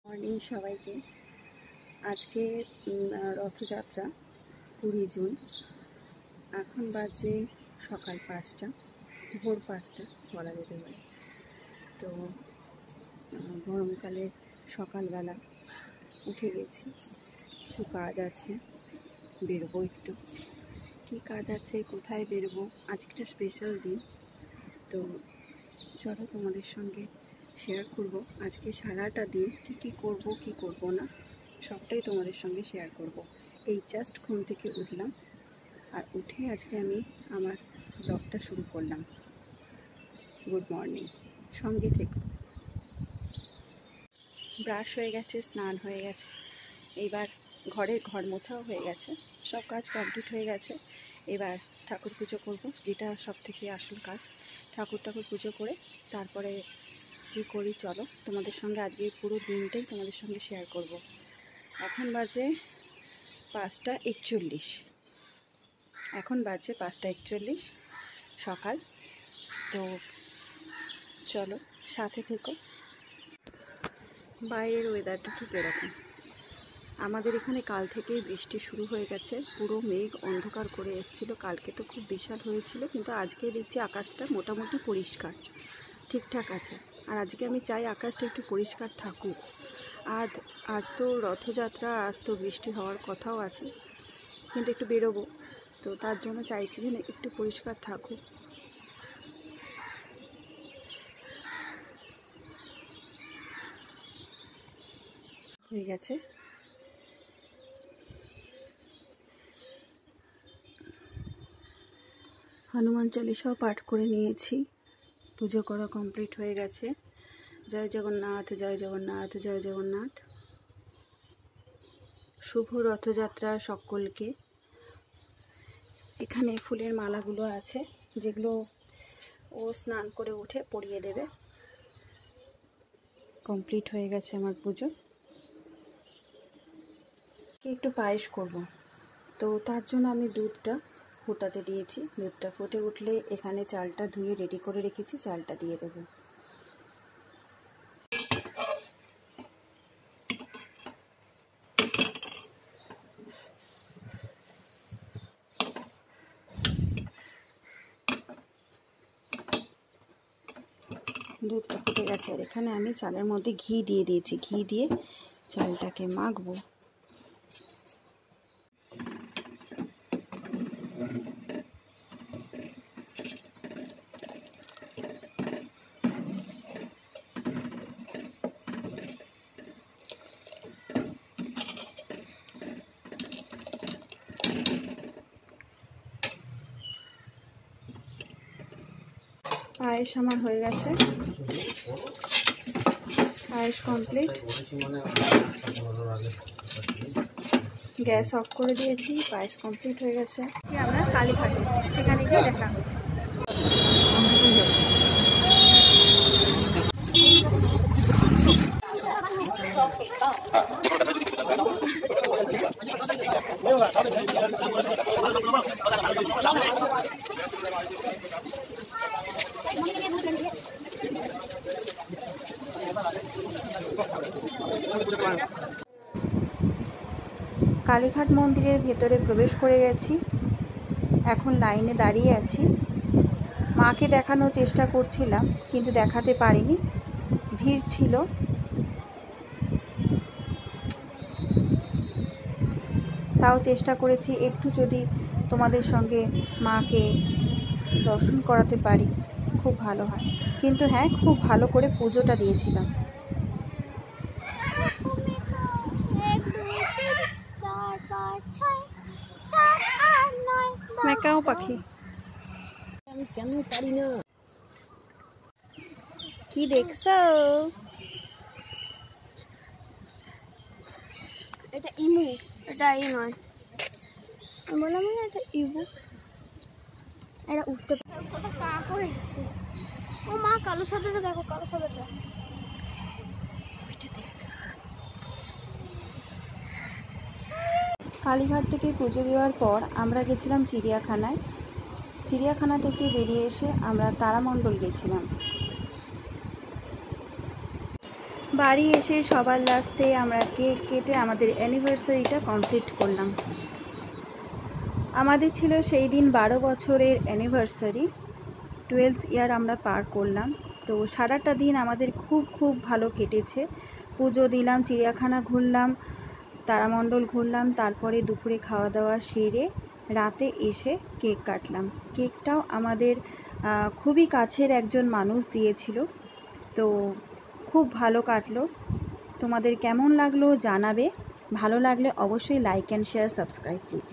Morning সবাইকে। আজকে Rathyatra 20 June. এখন বাজে সকাল 5টা, ভোর 5টা বলা যেতে পারে। তো গরমকালের সকালবেলা উঠে গেছি, কিছু কাজ আছে, বেরোবো একটু। কী কাজ আছে, কোথায় বেরোবো, আজকে একটা স্পেশাল দিন। তো চলো তোমাদের সঙ্গে শেয়ার করব আজকে সারাটা দিন কি করব কি করব না, সবটাই তোমাদের সঙ্গে শেয়ার করব। এই জাস্ট ঘুম থেকে উঠলাম, আর উঠে আজকে আমি আমার ব্লগটা শুরু করলাম। গুড মর্নিং, সঙ্গে থেকে। ব্রাশ হয়ে গেছে, স্নান হয়ে গেছে, এইবার ঘর মোছাও হয়ে গেছে, সব কাজ কমপ্লিট হয়ে গেছে। এবার ঠাকুর পুজো করব, যেটা সব থেকে আসল কাজ। ঠাকুর পুজো করে তারপরে কী করি চলো তোমাদের সঙ্গে আজকে পুরো দিনটাই তোমাদের সঙ্গে শেয়ার করব। এখন বাজে 5টা 41, সকাল। তো চলো সাথে থেকো। বাইরের ওয়েদারটা ঠিক এরকম। আমাদের এখানে কাল থেকেই বৃষ্টি শুরু হয়ে গেছে, পুরো মেঘ অন্ধকার করে এসেছিলো। কালকে তো খুব বিশাল হয়েছিল, কিন্তু আজকে দেখছি আকাশটা মোটামুটি পরিষ্কার, ঠিকঠাক আছে। আর আজকে আমি চাই আকাশটা একটু পরিষ্কার থাকুক। আজ তো রথযাত্রা, আজ তো বৃষ্টি হওয়ার কথাও আছে, কিন্তু একটু বেরোবো, তো তার জন্য চাইছি যে একটু পরিষ্কার থাকুক। হয়ে গেছে। হনুমান চল্লিশাও পাঠ করে নিয়েছি, পুজো করা কমপ্লিট হয়ে গেছে। জয় জগন্নাথ, জয় জগন্নাথ, জয় জগন্নাথ। শুভ রথযাত্রা সকলকে। এখানে ফুলের মালাগুলো আছে, যেগুলো ও স্নান করে উঠে পরিয়ে দেবে। কমপ্লিট হয়ে গেছে আমার পুজো। একটু পায়েস করব, তো তার জন্য আমি দুধটা ফোটাতে দিয়েছি। দুধটা ফুটে উঠলে এখানে চালটা ধুয়ে রেডি করে রেখেছি, চালটা দিয়ে দেবো। দুধটা ফুটে গেছে, আর এখানে আমি চালের মধ্যে ঘি দিয়ে দিয়েছি। ঘি দিয়ে চালটাকে মাখবো। পায়েস আমার হয়ে গেছে, পায়েস কমপ্লিট। গ্যাস অফ করে দিয়েছি, পায়েস কমপ্লিট হয়ে গেছে। আমরা কালীঘাটে, সেখানে গিয়ে দেখা হচ্ছে। কালীঘাট মন্দিরের ভেতরে প্রবেশ করে গেছি, এখন লাইনে দাঁড়িয়ে আছি। মাকে দেখানোর চেষ্টা করছিলাম, কিন্তু দেখাতে পারিনি, ভিড় ছিল। তাও চেষ্টা করেছি একটু যদি তোমাদের সঙ্গে মাকে দর্শন করাতে পারি খুব ভালো হয়। কিন্তু হ্যাঁ, খুব ভালো করে পুজোটা দিয়েছিলাম। ম্যাকাও পাখি, আমি কেন পারি না। কি দেখছো? এটা ইমু, এটা ই নয়। আমি বললাম না এটা ইমু, এটা উঠতে কত কা করে এসেছে। ও মা, কালো সাদাটা দেখো, কালো সাদাটা। কালীঘাট থেকে পুজো দেওয়ার পর আমরা গেছিলাম চিড়িয়াখানায়। চিড়িয়াখানা থেকে বেরিয়ে এসে আমরা তারামণ্ডল গেছিলাম। বাড়ি এসে সবার লাস্টে আমরা কেক কেটে আমাদের অ্যানিভার্সারিটা কমপ্লিট করলাম। আমাদের ছিল সেই দিন 12 বছরের অ্যানিভার্সারি, 12 ইয়ার আমরা পার করলাম। তো সারাটা দিন আমাদের খুব খুব ভালো কেটেছে। পুজো দিলাম, চিড়িয়াখানা ঘুরলাম, তারামণ্ডল ঘুরলাম, তারপরে দুপুরে খাওয়া দাওয়া সেরে রাতে এসে কেক কাটলাম। কেকটাও আমাদের খুবই কাছের একজন মানুষ দিয়েছিল। তো খুব ভালো কাটলো। তোমাদের কেমন লাগলো জানাবে। ভালো লাগলে অবশ্যই like and share, subscribe please.